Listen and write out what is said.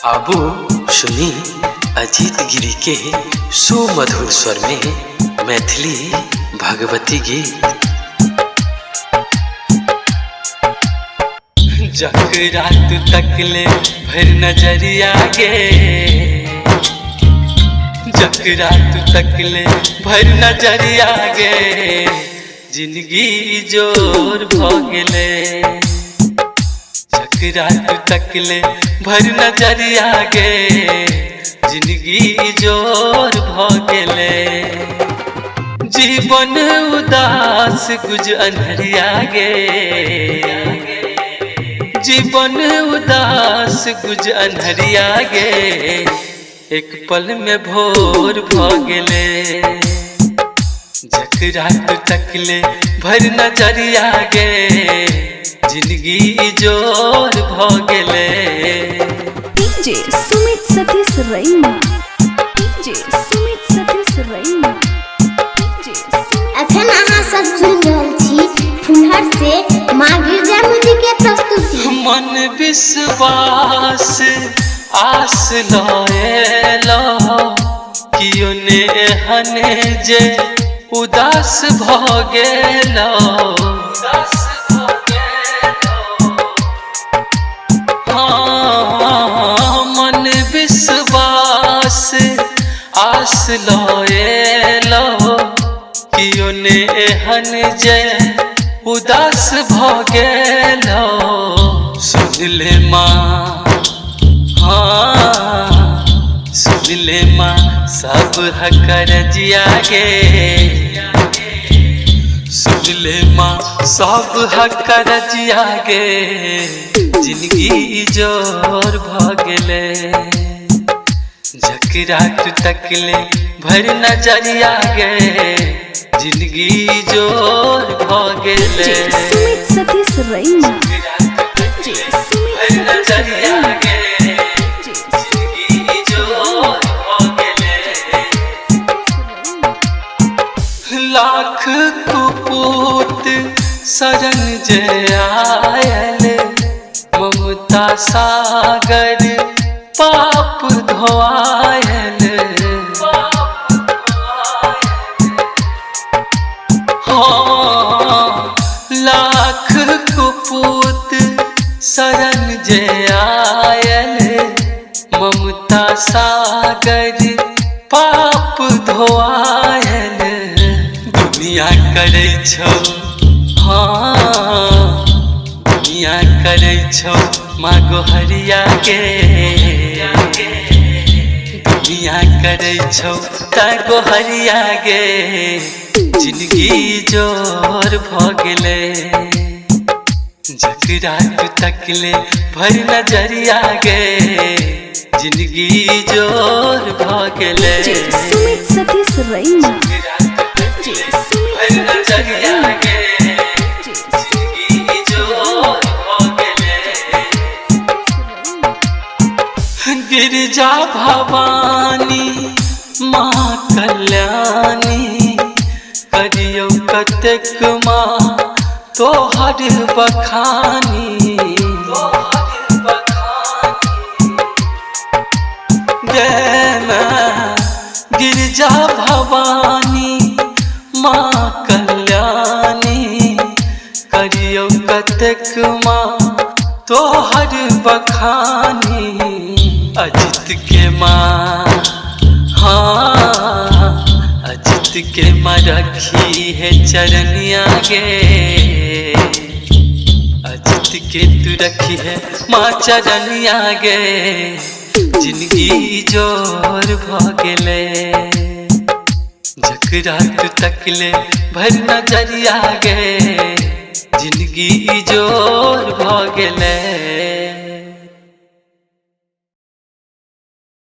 आबू सुनी अजीत गिरी के सुमधुर स्वर में मैथिली भगवती गीत। जकरा तू तकले भर नजरिया गे, जकरा तू तकले भर नजरिया गे, जिंदगी जोर भ गेले। जकरा तू तकले भर नजरिया गे, जिंदगी जोर भ गेले। जीवन उदास गुज अन्हरिया गे, जीवन उदास गुज अन्हरिया गे, एक पल में भोर भ गेले। जकरा तू तकले भर नजरिया गे, जिंदगी जोर भ गेले। डीजे सुमित सतीश रैना, डीजे सुमित सतीश रैना, डीजे सुमित। अखन अहाँ सब सुन रहल छी फुलहर से माँ गिरजा मुझी के प्रस्तुति। मन विश्वास आस लएलो, कियो ने हने जे उदास भ गेलो। मन विश्वास आस लएलो, कियो ने हन जे उदास भ गेलो। सुन ले माँ, हाँ सुन ले माँ सब हकर जिया गे, सुन ले माँ सब हकर जिया गे, जिंदगी जोर भ गेले। जकरा तू तकले भर नजरिया गे, जिंदगी जोर भ गेले। सुमित सतीश रैना, डीजे सुमित सतीश रैना, जिंदगी जोर भ गेले। लाख कुपूत शरण जे आयल, ममता सागर पाप धोआयल। हाँ लाख कुपूत शरण जे आयल, ममता सागर पाप धोआयल। दुनिया करे छौ, हाँ दुनिया करे छौ माँ गोहरिया गे, दुनिया करे छौ ता गोहरिया गे, जिंदगी जोर भ गेले। जकरा तू तकले भर नजरिया गे, जिंदगी जोर भ गेले। सुमित सतीश रैना, डीजे सुमित सतीश रैना, जिंदगी जोर भ गेले। गिरजा भवानी माँ कल्याणी, करियो कतेक माँ तोहर बखानी। जय माँ गिरजा भवानी माँ कल्याणी, करियो कतेक माँ तोहर बखानी। अजित के माँ, हाँ अजित के माँ रखी है चरनिया गे, अजित के तू रखी है माँ चरनिया गे, जिंदगी जोर भ गेले। जकरा तू तकले भर नजरिया गे, जिंदगी जोर भ गेले।